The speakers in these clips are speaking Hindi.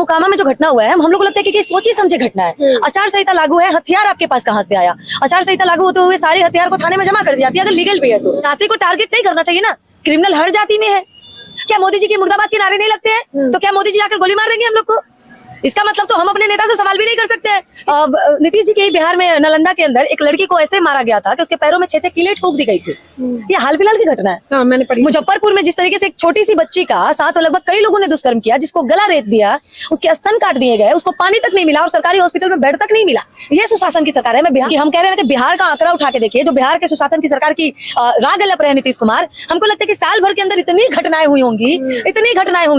मोकामा में जो घटना हुआ है, हम लोग को लगता है कि सोची समझे घटना है। आचार संहिता लागू है, हथियार आपके पास कहाँ से आया? आचार संहिता लागू होते हुए सारे हथियार को थाने में जमा कर दी जाती है, अगर लीगल भी है तो। जाति को टारगेट नहीं करना चाहिए ना, क्रिमिनल हर जाति में है। क्या मोदी जी के मुर्दाबाद के नारे नहीं लगते हैं? तो क्या मोदी जी आकर गोली मार देंगे हम लोग को? इसका मतलब तो हम अपने नेता से सवाल भी नहीं कर सकते हैं। नीतीश जी के बिहार में नालंदा के अंदर एक लड़की को ऐसे मारा गया था कि उसके पैरों में 6 किले ठोक दी गई थी। ये हाल फिलहाल की घटना है। हाँ, मैंने पढ़ी। मुजफ्फरपुर में जिस तरीके से एक छोटी सी बच्ची का साथ लगभग कई लोगों ने दुष्कर्म किया, जिसको गला रेत दिया, उसके स्तन काट दिए गए, उसको पानी तक नहीं मिला और सरकारी हॉस्पिटल में बेड तक नहीं मिला। ये सुशासन की सरकार है। मैं बिहार की हम कह रहे हैं कि बिहार का आंकड़ा उठा के देखिए, जो बिहार के सुशासन की सरकार की राह गलप रहे नीतीश कुमार। हमको लगता है कि साल भर के अंदर इतनी घटनाएं हुई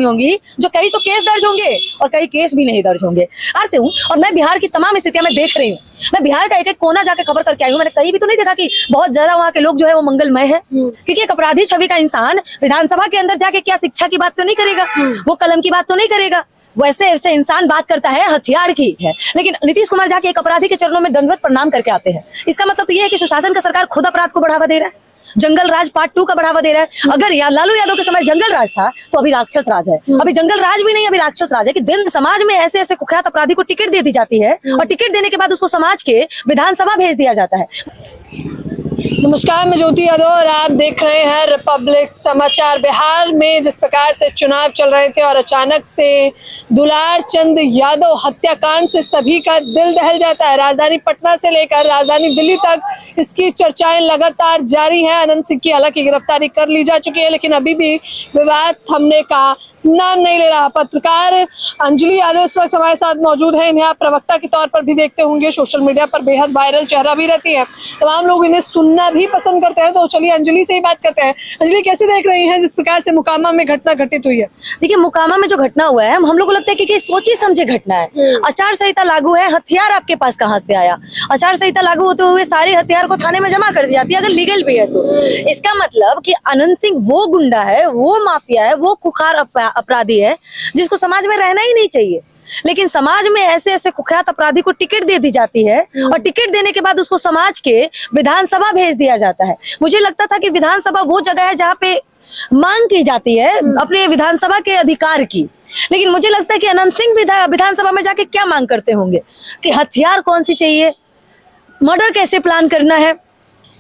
होंगी जो कई तो केस दर्ज होंगे और कई केस भी नहीं दर्ज होंगे। आज से हूँ और मैं बिहार की तमाम स्थितियां मैं देख रही हूँ। मैं बिहार का एक एक कोना जाके खबर करके आई हूँ। मैंने कहीं भी तो नहीं देखा कि बहुत ज्यादा वहाँ के लोग जो है वो मंगलमय है, क्योंकि एक अपराधी छवि का इंसान विधानसभा के अंदर जाके क्या शिक्षा की बात तो नहीं करेगा, वो कलम की बात तो नहीं करेगा। वैसे ऐसे इंसान बात करता है हथियार की है, लेकिन नीतीश कुमार जाके एक अपराधी के चरणों में दंडवत प्रणाम करके आते हैं। इसका मतलब तो ये है कि सुशासन का सरकार खुद अपराध को बढ़ावा दे रहा है, जंगल राज पार्ट 2 का बढ़ावा दे रहा है। अगर लालू यादव के समय जंगल राज था तो अभी राक्षस राज है। अभी जंगल राज भी नहीं, अभी राक्षस राज है कि दिन समाज में ऐसे ऐसे कुख्यात अपराधी को टिकट दे दी जाती है और टिकट देने के बाद उसको समाज के विधानसभा भेज दिया जाता है। नमस्कार, मैं ज्योति यादव और आप देख रहे हैं रिपब्लिक समाचार। बिहार में जिस प्रकार से चुनाव चल रहे थे और अचानक से दुलार चंद यादव हत्याकांड से सभी का दिल दहल जाता है। राजधानी पटना से लेकर राजधानी दिल्ली तक इसकी चर्चाएं लगातार जारी हैं। अनंत सिंह की हालांकि गिरफ्तारी कर ली जा चुकी है, लेकिन अभी भी विवाद थमने का नाम नहीं ले रहा। पत्रकार अंजलि यादव इस वक्त हमारे साथ मौजूद है। इन्हें आप प्रवक्ता के तौर पर भी देखते होंगे, सोशल मीडिया पर बेहद वायरल चेहरा भी रहती है, तमाम लोग इन्हें सुनना भी पसंद करते हैं। तो चलिए अंजलि से ही बात करते हैं। अंजलि, कैसे देख रही हैं जिस प्रकार से मोकामा में घटना घटित हुई है? देखिए, मोकामा में जो घटना हुआ है, हम लोग को लगता है कि सोची समझे घटना है। आचार संहिता लागू है, हथियार आपके पास कहाँ से आया? आचार संहिता लागू होते हुए सारे हथियार को थाने में जमा कर दी जाती है, अगर लीगल भी है तो। इसका मतलब कि अनंत सिंह वो गुंडा है, वो माफिया है, वो खुखार अपराधी है जिसको समाज में रहना ही नहीं चाहिए। लेकिन समाज में ऐसे ऐसे कुख्यात अपराधी को टिकट दे दी जाती है और टिकट देने के बाद उसको समाज के विधानसभा भेज दिया जाता है। मुझे लगता था कि विधानसभा वो जगह है जहाँ पे मांग की जाती है अपने विधानसभा के अधिकार की, लेकिन मुझे लगता है कि अनंत सिंह विधानसभा में जाके क्या मांग करते होंगे कि हथियार कौन सी चाहिए, मर्डर कैसे प्लान करना है,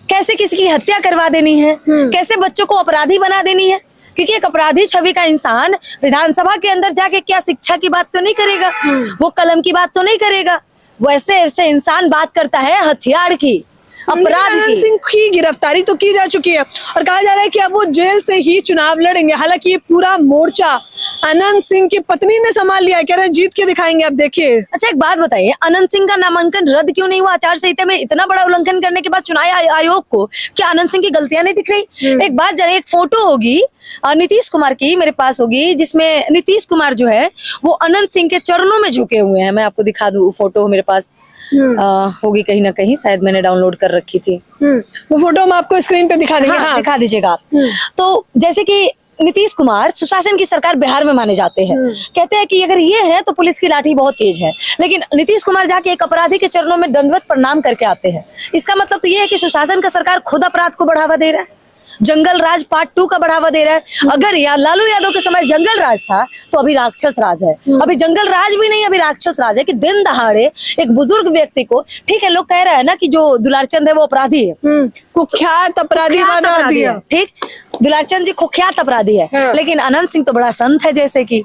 कैसे किसी की हत्या करवा देनी है, कैसे बच्चों को अपराधी बना देनी है। क्योंकि एक अपराधी छवि का इंसान विधानसभा के अंदर जाके क्या शिक्षा की बात तो नहीं करेगा, वो कलम की बात तो नहीं करेगा। वैसे ऐसे इंसान बात करता है हथियार की, अपराध की। अनंत सिंह की गिरफ्तारी तो की जा चुकी है और कहा जा रहा है कि अब वो जेल से ही चुनाव लड़ेंगे। हालांकि ये पूरा मोर्चा अनंत सिंह की पत्नी ने संभाल लिया है, कह रहे हैं जीत के दिखाएंगे। अब देखिए, अच्छा एक बात बताइए, अनंत सिंह का नामांकन रद्द क्यों नहीं हुआ? आचार संहिता में इतना बड़ा उल्लंघन करने के बाद चुनाव आयोग को क्या अनंत सिंह की गलतियां नहीं दिख रही? एक बात, एक फोटो होगी नीतीश कुमार की मेरे पास होगी, जिसमें नीतीश कुमार जो है वो अनंत सिंह के चरणों में झुके हुए हैं। मैं आपको दिखा दूं, फोटो मेरे पास होगी कहीं ना कहीं, शायद मैंने डाउनलोड कर रखी थी। वो फोटो हम आपको स्क्रीन पे दिखा देंगे। हाँ, दिखा दीजिएगा आप। तो जैसे कि नीतीश कुमार सुशासन की सरकार बिहार में माने जाते हैं, कहते हैं कि अगर ये है तो पुलिस की लाठी बहुत तेज है, लेकिन नीतीश कुमार जाके एक अपराधी के चरणों में दंडवत प्रणाम करके आते हैं। इसका मतलब तो ये है कि सुशासन का सरकार खुद अपराध को बढ़ावा दे रहा है, जंगल राज पार्ट 2 का बढ़ावा दे रहा है। अगर लालू यादव के समय जंगल राज था तो अभी राक्षस राज है। अभी जंगल राज भी नहीं, अभी राक्षस राज है कि दिन दहाड़े एक बुजुर्ग व्यक्ति को, ठीक है लोग कह रहे हैं ना कि जो दुलारचंद है वो अपराधी है, कुख्यात अपराधी बना दिया, ठीक, दुलारचंद जी कुख्यात अपराधी है, लेकिन अनंत सिंह तो बड़ा संत है। जैसे कि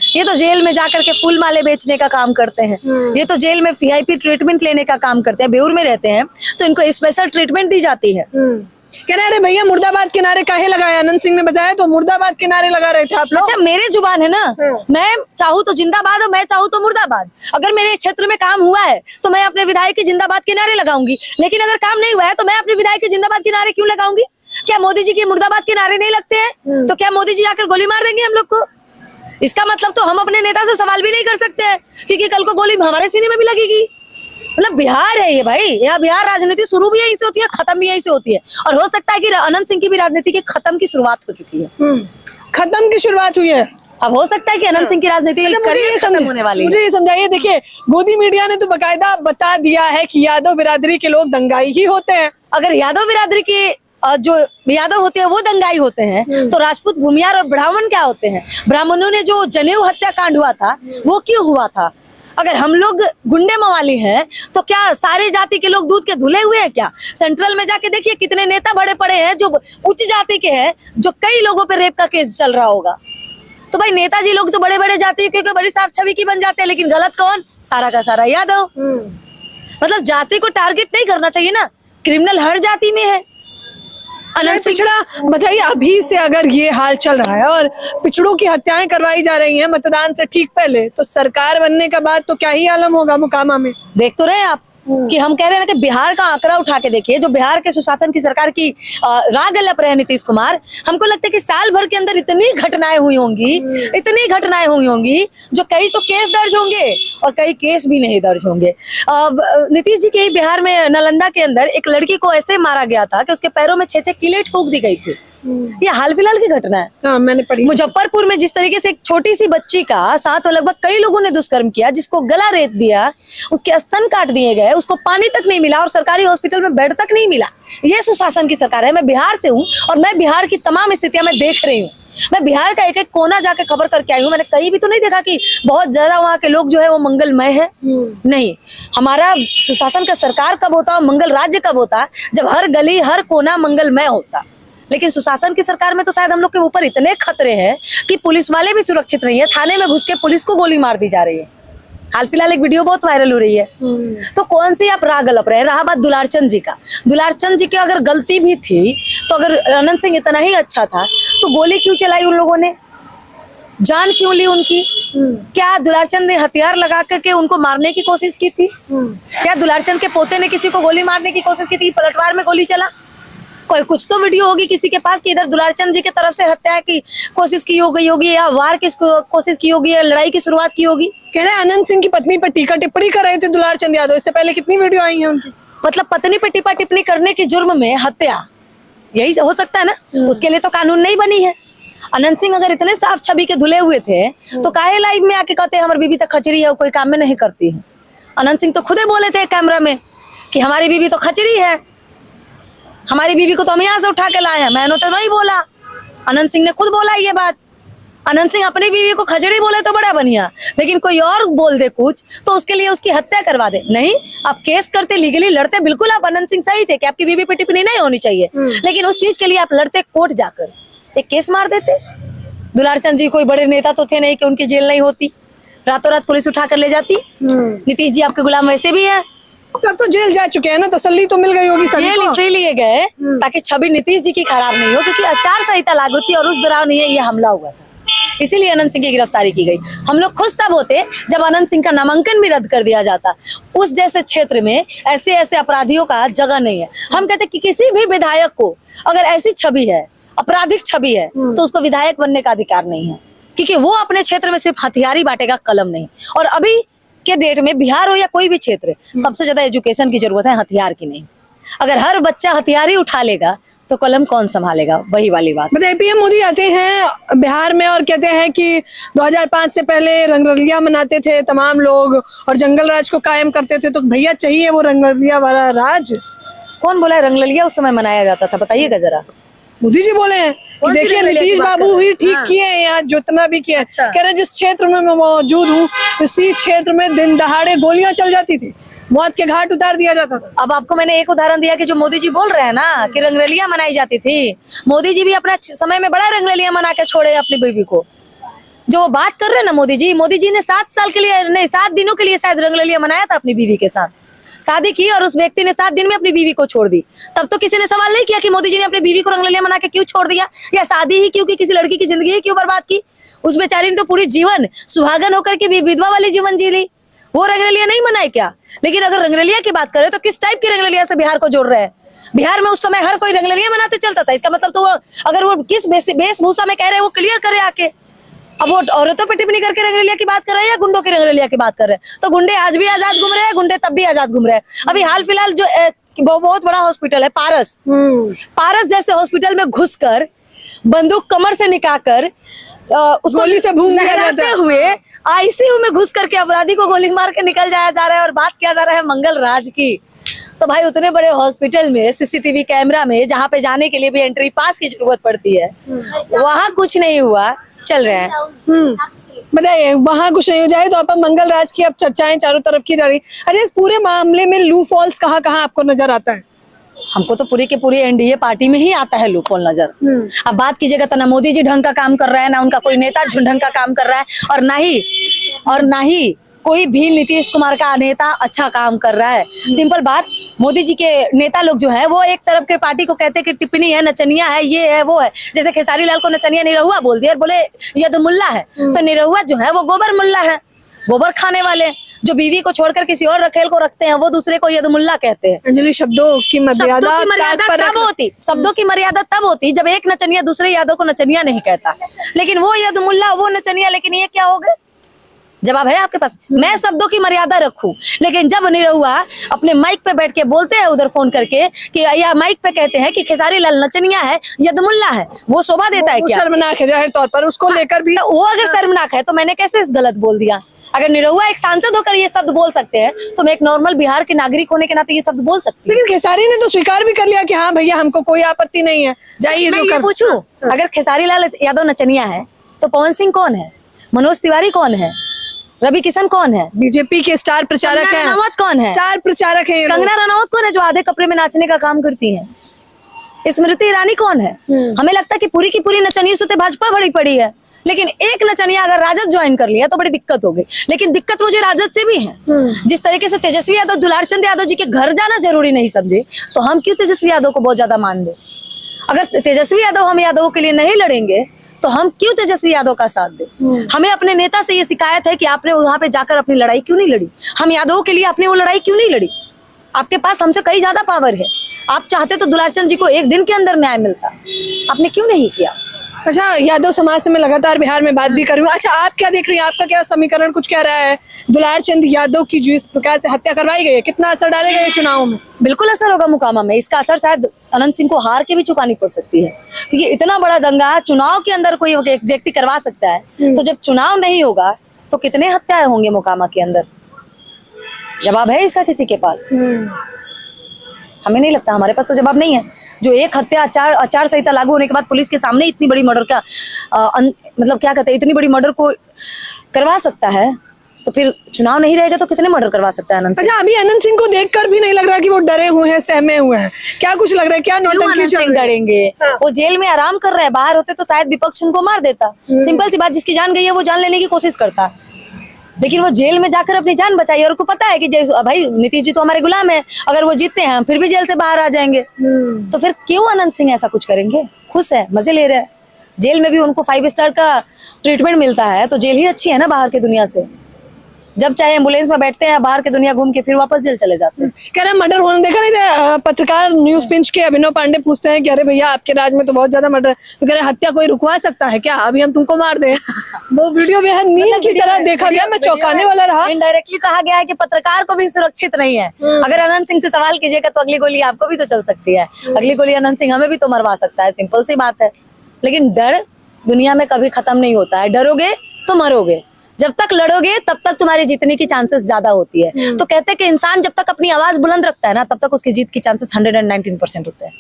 ये तो जेल में जाकर के फूल माले बेचने का काम करते हैं, ये तो जेल में VIP ट्रीटमेंट लेने का काम करते हैं। बेऊर में रहते हैं तो इनको स्पेशल ट्रीटमेंट दी जाती है। कह रहे भैया मुर्दाबाद के नारे काहे लगाए? अनंत सिंह ने बताया तो मुर्दाबाद के नारे लगा रहे थे आप लोग। अच्छा, मेरे जुबान है ना, मैं चाहूँ तो जिंदाबाद और मैं चाहूँ तो मुर्दाबाद। अगर मेरे क्षेत्र में काम हुआ है तो मैं अपने विधायक के जिंदाबाद के नारे लगाऊंगी, लेकिन अगर काम नहीं हुआ है तो मैं अपने विधायक के जिंदाबाद के नारे क्यों लगाऊंगी? क्या मोदी जी के मुर्दाबाद के नारे नहीं लगते हैं? तो क्या मोदी जी आकर गोली मार देंगे हम लोग को? इसका मतलब तो हम अपने नेता से सवाल भी नहीं कर सकते हैं, क्योंकि कल को गोली हमारे सीने में भी लगेगी। मतलब बिहार है ये भाई, यहाँ बिहार राजनीति शुरू भी यहीं से होती है, खत्म भी यहीं से होती है। और हो सकता है कि अनंत सिंह की भी राजनीति के खत्म की शुरुआत हो चुकी है। खत्म की शुरुआत हुई है, अब हो सकता है कि अनंत सिंह की राजनीति होने वाली है। मुझे ये समझाइए, देखिए गोदी मीडिया ने तो बकायदा बता दिया है कि यादव बिरादरी के लोग दंगाई ही होते हैं। अगर यादव बिरादरी की जो यादव होते हैं वो दंगाई होते हैं, तो राजपूत, भूमियार और ब्राह्मण क्या होते हैं? ब्राह्मणों ने जो जनेऊ हत्याकांड हुआ था वो क्यों हुआ था? अगर हम लोग गुंडे मवाली हैं तो क्या सारे जाति के लोग दूध के धुले हुए हैं क्या? सेंट्रल में जाके देखिए कितने नेता बड़े पड़े हैं जो उच्च जाति के हैं, जो कई लोगों पे रेप का केस चल रहा होगा। तो भाई नेताजी लोग तो बड़े बड़े जाति क्योंकि बड़ी साफ छवि की बन जाते हैं, लेकिन गलत कौन? सारा का सारा यादव। मतलब जाति को टारगेट नहीं करना चाहिए ना, क्रिमिनल हर जाति में है। अनंत पिछड़ा बताइए, अभी से अगर ये हाल चल रहा है और पिछड़ों की हत्याएं करवाई जा रही हैं मतदान से ठीक पहले, तो सरकार बनने के बाद तो क्या ही आलम होगा मुकामा में? देख तो रहे हैं आप कि हम कह रहे हैं कि बिहार का आंकड़ा उठा के देखिए, जो बिहार के सुशासन की सरकार की राग अल्प रहे नीतीश कुमार, हमको लगता है कि साल भर के अंदर इतनी घटनाएं हुई होंगी, इतनी घटनाएं हुई होंगी, जो कई तो केस दर्ज होंगे और कई केस भी नहीं दर्ज होंगे। नीतीश जी के ही बिहार में नालंदा के अंदर एक लड़की को ऐसे मारा गया था कि उसके पैरों में 6 किले ठोक दी गई थी। ये हाल फिलहाल की घटना है। हाँ, मैंने पढ़ी। मुजफ्फरपुर में जिस तरीके से एक छोटी सी बच्ची का साथ लगभग कई लोगों ने दुष्कर्म किया, जिसको गला रेत दिया, उसके स्तन काट दिए गए, उसको पानी तक नहीं मिला और सरकारी हॉस्पिटल में बेड तक नहीं मिला। ये सुशासन की सरकार है। मैं बिहार से हूँ और मैं बिहार की तमाम स्थितियां मैं देख रही हूँ। मैं बिहार का एक एक कोना जाके खबर करके आई हूँ। मैंने कहीं भी तो नहीं देखा कि बहुत ज्यादा वहाँ के लोग जो है वो मंगलमय है। नहीं, हमारा सुशासन का सरकार कब होता है, मंगल राज्य कब होता, जब हर गली हर कोना मंगलमय होता। लेकिन सुशासन की सरकार में तो शायद हम लोग के ऊपर इतने खतरे हैं कि पुलिस वाले भी सुरक्षित नहीं है। थाने में घुस के पुलिस को गोली मार दी जा रही है। हाल फिलहाल एक वीडियो बहुत वायरल हो रही है। तो कौन सी आप राग अल्प रहे? रहा बात दुलारचंद जी का, दुलारचंद जी की अगर गलती भी थी तो अगर अनंत सिंह इतना ही अच्छा था तो गोली क्यों चलाई उन लोगों ने? जान क्यों ली उनकी? क्या दुलारचंद ने हथियार लगा करके उनको मारने की कोशिश की थी? क्या दुलारचंद के पोते ने किसी को गोली मारने की कोशिश की थी? पलटवार में गोली चला? कोई कुछ तो वीडियो होगी किसी के पास कि इधर दुलारचंद जी की तरफ से हत्या की कोशिश की हो गई होगी, या वार की कोशिश की होगी, या लड़ाई की शुरुआत की होगी। कह रहे हैं अनंत सिंह की पत्नी पर टीका टिप्पणी कर रहे थे दुलारचंद यादव। इससे पहले कितनी वीडियो आई हैं उनकी? मतलब पत्नी पर टिप्पा टिप्पणी करने के जुर्म में हत्या, यही हो सकता है ना? उसके लिए तो कानून नहीं बनी है। अनंत सिंह अगर इतने साफ छवि के धुले हुए थे तो काहे लाइव में आके कहते हैं हमारी बीवी तो खचरी है, कोई काम में नहीं करती है। अनंत सिंह तो खुदे बोले थे कैमरा में कि हमारी बीवी तो खचरी है, हमारी बीवी को तो हम यहाँ से उठा के लाए हैं। मैंने तो नहीं बोला, अनंत सिंह ने खुद बोला ये बात। अनंत सिंह अपनी बीवी को खचड़ी बोले तो बड़ा बढ़िया, लेकिन कोई और बोल दे कुछ तो उसके लिए उसकी हत्या करवा दे। नहीं, आप केस करते, लीगली लड़ते, बिल्कुल आप अनंत सिंह सही थे कि आपकी बीवी पे टिप्पणी नहीं होनी चाहिए, लेकिन उस चीज के लिए आप लड़ते कोर्ट जाकर, एक केस मार देते। दुलारचंद जी कोई बड़े नेता तो थे नहीं कि उनकी जेल नहीं होती, रातों रात पुलिस उठा कर ले जाती। नीतीश जी आपके गुलाम वैसे भी है। अब तो जेल जा चुके हैं ना, तसल्ली तो मिल गई होगी सभी को। जेल इसलिए लिए गए ताकि छवि नीतीश जी की खराब नहीं हो, क्योंकि आचार संहिता लागू थी और उस दौरान ये हमला हुआ था, इसीलिए अनंत सिंह की गिरफ्तारी की गई। हम लोग खुश तब होते जब अनंत सिंह का नामांकन भी रद्द कर दिया जाता। उस जैसे क्षेत्र में ऐसे ऐसे अपराधियों का जगह नहीं है। हम कहते कि किसी भी विधायक को अगर ऐसी छवि है, आपराधिक छवि है, तो उसको विधायक बनने का अधिकार नहीं है, क्योंकि वो अपने क्षेत्र में सिर्फ हथियार ही बांटेगा, कलम नहीं। और अभी के डेट में बिहार हो या कोई भी क्षेत्र, सबसे ज्यादा एजुकेशन की जरूरत है, हथियार की नहीं। अगर हर बच्चा हथियार ही उठा लेगा तो कलम कौन संभालेगा? वही वाली बात। मतलब पीएम मोदी आते हैं बिहार में और कहते हैं कि 2005 से पहले रंगरलिया मनाते थे तमाम लोग और जंगल राज को कायम करते थे, तो भैया चाहिए वो रंगरलिया वाला राज। कौन बोला है रंगरलिया उस समय मनाया जाता था? बताइएगा जरा। मोदी जी बोले हैं कि देखिए नीतीश बाबू ही ठीक किए हैं यहाँ जितना भी किया। अच्छा। कह रहे जिस क्षेत्र में मैं मौजूद हूँ उसी क्षेत्र में दिन दहाड़े गोलियां चल जाती थी, मौत के घाट उतार दिया जाता था। अब आपको मैंने एक उदाहरण दिया कि जो मोदी जी बोल रहे हैं ना कि रंगरलिया मनाई जाती थी, मोदी जी भी अपना समय में बड़ा रंगरलिया मना के छोड़े अपनी बीवी को। जो वो बात कर रहे हैं ना मोदी जी ने 7 साल के लिए नहीं 7 दिनों के लिए शायद रंगरलिया मनाया था अपनी बीवी के साथ, शादी की और उस व्यक्ति ने 7 दिन में अपनी बीवी को छोड़ दी। तब तो किसी ने सवाल नहीं किया कि मोदी जी ने अपनी बीवी को रंगरलिया मना के क्यों छोड़ दिया, या शादी ही क्यों की, किसी लड़की की जिंदगी ही क्यों बर्बाद की। उस बेचारी ने तो पूरी जीवन सुहागन होकर के भी विधवा वाली जीवन जी ली, वो रंगरलिया नहीं मनाए क्या? लेकिन अगर रंगरलिया की बात करें तो किस टाइप की रंगरलिया से बिहार को जोड़ रहे हैं? बिहार में उस समय हर कोई रंगरलिया मनाते चलता था, इसका मतलब तो अगर वो किस वेशभूषा में कह रहे हैं वो क्लियर करे आके। अब वो औरतों पर टिप्पणी करके रंगरलिया की बात कर रहे हैं या गुंडों की रंगरलिया की बात कर रहे हैं? तो गुंडे आज भी आजाद घूम रहे हैं, गुंडे तब भी आजाद घूम रहे हैं। अभी हाल फिलहाल जो बहुत बड़ा हॉस्पिटल है पारस जैसे हॉस्पिटल में घुसकर बंदूक कमर से निकालकर उसको गोली से भून दिया जाता है। हुए आईसीयू में घुस करके अपराधी को गोली मार के निकल जाया जा रहा है और बात किया जा रहा है मंगल राज की। तो भाई उतने बड़े हॉस्पिटल में सीसीटीवी कैमरा में जहाँ पे जाने के लिए भी एंट्री पास की जरूरत पड़ती है, वहाँ कुछ नहीं हुआ, चल रहा है। बताइए, वहाँ कुछ नहीं हो जाए तो अपन मंगल राज की अब चर्चाएं चारों तरफ की जा रही। अच्छा, इस पूरे मामले में लू फॉल्स कहाँ कहाँ आपको नजर आता है? हमको तो पूरी के पूरी एनडीए पार्टी में ही आता है लूफॉल नजर। अब बात कीजिएगा तो ना मोदी जी ढंग का काम कर रहा है, ना उनका कोई नेता ढंग का काम कर रहा है, और ना ही कोई भी नीतीश कुमार का नेता अच्छा काम कर रहा है। सिंपल बात, मोदी जी के नेता लोग जो है वो एक तरफ के पार्टी को कहते हैं कि टिप्पणी है, नचनिया है, ये है, वो है। जैसे खेसारी लाल को नचनिया निरहुआ बोल दिया और बोले ये तो मुल्ला है। तो निरहुआ जो है वो गोबर मुल्ला है, गोबर खाने वाले। जो बीवी को छोड़कर किसी और रखेल को रखते हैं वो दूसरे को यदुमुल्ला कहते हैं। अंजलि, शब्दों की मर्यादा शब्दों की मर्यादा तब होती जब एक नचनिया दूसरे यादव को नचनिया नहीं कहता, लेकिन वो यदुमुल्ला वो नचनिया। लेकिन ये क्या हो गया? जवाब है आपके पास। मैं शब्दों की मर्यादा रखूं, लेकिन जब निरहुआ अपने माइक पे बैठ के बोलते हैं उधर फोन करके कि या माइक पे कहते हैं कि खेसारी लाल नचनिया है, यदुमुल्ला है, वो शोभा देता है क्या? शर्मनाक है जाहिर तौर पर, उसको लेकर भी। तो वो अगर शर्मनाक है तो मैंने कैसे गलत बोल दिया? अगर निरहुआ एक सांसद होकर ये शब्द बोल सकते हैं तो मैं एक नॉर्मल बिहार के नागरिक होने के नाते ये शब्द बोल सकती हूँ। लेकिन खेसारी ने तो स्वीकार भी कर लिया कि हाँ भैया हमको कोई आपत्ति नहीं है, जाइए जो कर। पूछूं, अगर खेसारी लाल यादव नचनिया है तो पवन सिंह कौन है? मनोज तिवारी कौन है? रवि किशन कौन है? बीजेपी के स्टार प्रचारक हैं। रनावत कौन है? स्टार प्रचारक है। कंगना रनावत कौन है जो आधे कपड़े में नाचने का काम करती है? स्मृति ईरानी कौन है? हमें लगता है कि पूरी की पूरी नचनियों से भाजपा बड़ी पड़ी है, लेकिन एक नचनिया अगर राजद ज्वाइन कर लिया तो बड़ी दिक्कत हो गई। लेकिन दिक्कत मुझे राजद से भी है। जिस तरीके से तेजस्वी यादव दुलारचंद यादव जी के घर जाना जरूरी नहीं समझे, तो हम क्यों तेजस्वी यादव को बहुत ज्यादा मान दे? अगर तेजस्वी यादव हम यादवों के लिए नहीं लड़ेंगे तो हम क्यों तेजस्वी यादव का साथ दें? हमें अपने नेता से ये शिकायत है कि आपने वहां पे जाकर अपनी लड़ाई क्यों नहीं लड़ी? हम यादवों के लिए आपने वो लड़ाई क्यों नहीं लड़ी? आपके पास हमसे कई ज्यादा पावर है। आप चाहते तो दुलारचंद जी को एक दिन के अंदर न्याय मिलता, आपने क्यों नहीं किया? अच्छा, यादव समाज से मैं लगातार बिहार में बात भी कर रही हूँ। अच्छा, आप क्या देख रही हैं? आपका क्या समीकरण कुछ कह रहा है? दुलारचंद यादव की जिस प्रकार से हत्या करवाई गई है, कितना असर डालेगा ये चुनाव में? बिल्कुल असर होगा मुकामा में। इसका असर शायद अनंत सिंह को हार के भी चुकानी पड़ सकती है, क्योंकि इतना बड़ा दंगा चुनाव के अंदर कोई एक व्यक्ति करवा सकता है, तो जब चुनाव नहीं होगा तो कितने हत्याएं होंगे मुकामा के अंदर? जवाब है इसका किसी के पास? हमें नहीं लगता, हमारे पास तो जवाब नहीं है। जो एक हत्या आचार संहिता लागू होने के बाद पुलिस के सामने इतनी बड़ी मर्डर का मतलब क्या कहते हैं, इतनी बड़ी मर्डर को करवा सकता है, तो फिर चुनाव नहीं रहेगा तो कितने मर्डर करवा सकता है अनंत सिंह? अच्छा, अभी अनंत सिंह को देखकर भी नहीं लग रहा कि वो डरे हुए हैं, सहमे हुए हैं? क्या कुछ लग रहा है? क्या नौटंकी चल रही है? डरेंगे? वो जेल में आराम कर रहे हैं, बाहर होते तो शायद विपक्ष उनको मार देता। सिंपल सी बात, जिसकी जान गई है वो जान लेने की कोशिश करता, लेकिन वो जेल में जाकर अपनी जान बचाई। और उनको पता है कि भाई नीतीश जी तो हमारे गुलाम है, अगर वो जीतते हैं हम फिर भी जेल से बाहर आ जाएंगे, तो फिर क्यों अनंत सिंह ऐसा कुछ करेंगे? खुश है, मजे ले रहे हैं। जेल में भी उनको 5 स्टार का ट्रीटमेंट मिलता है, तो जेल ही अच्छी है ना बाहर की दुनिया से। जब चाहे एम्बुलेंस में बैठते हैं, बाहर की दुनिया घूम के फिर वापस जेल चले जाते हैं। कह रहे मर्डर होने देखा नहीं था? पत्रकार न्यूज पिंच के अभिनव पांडे पूछते हैं कि अरे भैया आपके राज में तो बहुत ज्यादा मर्डर, तो कह रहे हत्या कोई रुकवा सकता है क्या? अभी हम तुमको मार दें। वो वीडियो बेहद नीम की तरह देखा गया, मैं चौंकाने वाला रहा। इनडायरेक्टली कहा गया है कि पत्रकार को भी सुरक्षित नहीं है। अगर अनंत सिंह से सवाल कीजिएगा तो अगली गोली आपको भी तो चल सकती है, अगली गोली अनंत सिंह हमें भी तो मरवा सकता है। सिंपल सी बात है। लेकिन डर दुनिया में कभी खत्म नहीं होता है। डरोगे तो मरोगे, जब तक लड़ोगे तब तक तुम्हारी जीतने की चांसेस ज्यादा होती है। तो कहते हैं कि इंसान जब तक अपनी आवाज बुलंद रखता है ना, तब तक उसकी जीत की चांसेस 119% होते हैं।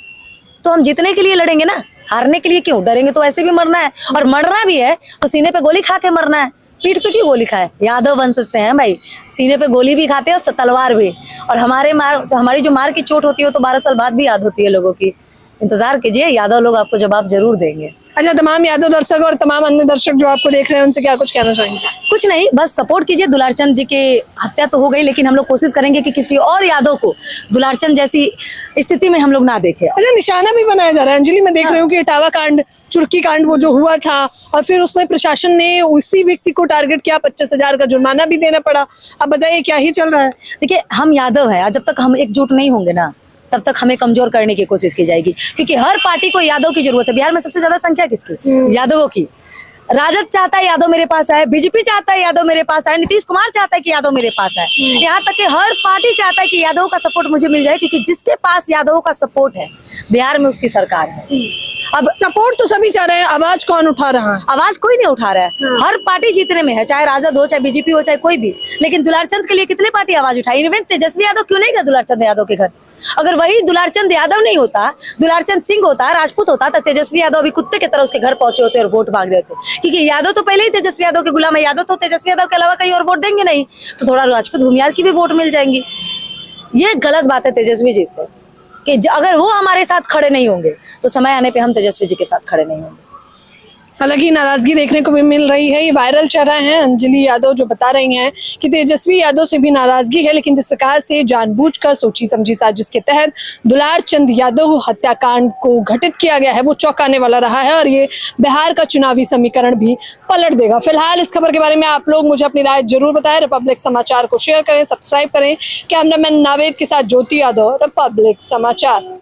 तो हम जीतने के लिए लड़ेंगे ना, हारने के लिए क्यों? डरेंगे तो ऐसे भी मरना है, और मरना भी है तो सीने पे गोली खा के मरना है। पीठ पे क्यों गोली खाए? यादव वंश से हैं भाई, सीने पे गोली भी खाते हैं और तलवार भी। और हमारी जो मार की चोट होती है वो तो 12 साल बाद भी याद होती है लोगों की। इंतजार कीजिए, यादव लोग आपको जवाब जरूर देंगे। अच्छा, तमाम यादव दर्शक और तमाम अन्य दर्शक जो आपको देख रहे हैं उनसे क्या कुछ कहना चाहेंगे? कुछ नहीं, बस सपोर्ट कीजिए। दुलारचंद जी की हत्या तो हो गई, लेकिन हम लोग कोशिश करेंगे कि किसी और यादव को दुलारचंद जैसी स्थिति में हम लोग ना देखें। अच्छा, निशाना भी बनाया जा रहा है अंजलि, मैं देख रही हूँ कि इटावा कांड, चुरकी कांड वो जो हुआ था, और फिर उसमें प्रशासन ने उसी व्यक्ति को टारगेट किया, 25,000 का जुर्माना भी देना पड़ा। अब बताइए क्या ही चल रहा है? देखिए, हम यादव है, जब तक हम एकजुट नहीं होंगे ना तब तक हमें कमजोर करने की कोशिश की जाएगी, क्योंकि हर पार्टी को यादव की जरूरत है। बिहार में सबसे ज्यादा संख्या किसकी? यादवों की। राजद चाहता है यादव मेरे पास आए, बीजेपी चाहता है यादव मेरे पास आए, नीतीश कुमार चाहता है कि यादव मेरे पास आए, यहाँ तक कि हर पार्टी चाहता है कि यादव का सपोर्ट मुझे मिल जाए, क्योंकि जिसके पास यादव का सपोर्ट है बिहार में उसकी सरकार है। अब सपोर्ट तो सभी चाह रहे हैं, आवाज कौन उठा रहा है? आवाज कोई नहीं उठा रहा है। हर पार्टी जीतने में है, चाहे राजद हो, चाहे बीजेपी हो, चाहे कोई भी। लेकिन दुलारचंद के लिए कितने पार्टी आवाज उठाई? इवन तेजस्वी यादव क्यों नहीं गया दुलारचंद यादव के घर? अगर वही दुलारचंद यादव नहीं होता, दुलारचंद सिंह होता, राजपूत होता, तो तेजस्वी यादव अभी कुत्ते की तरह उसके घर पहुंचे होते और वोट मांग रहे होते। क्योंकि यादव तो पहले ही तेजस्वी यादव के गुलाम है, यादव तो तेजस्वी यादव के अलावा कहीं और वोट देंगे नहीं, तो थोड़ा राजपूत भूमियार की भी वोट मिल जाएंगी। ये गलत बात है तेजस्वी जी से, कि अगर वो हमारे साथ खड़े नहीं होंगे तो समय आने पे हम तेजस्वी जी के साथ खड़े नहीं होंगे। हालांकि नाराजगी देखने को भी मिल रही है। ये वायरल चल रहा है, अंजलि यादव जो बता रही हैं कि तेजस्वी यादव से भी नाराजगी है, लेकिन जिस प्रकार से जानबूझकर सोची समझी साजिश के तहत दुलारचंद यादव हत्याकांड को घटित किया गया है, वो चौंकाने वाला रहा है और ये बिहार का चुनावी समीकरण भी पलट देगा। फिलहाल इस खबर के बारे में आप लोग मुझे अपनी राय जरूर बताएं। रिपब्लिक समाचार को शेयर करें, सब्सक्राइब करें। कैमरामैन नावेद के साथ ज्योति यादव, रिपब्लिक समाचार।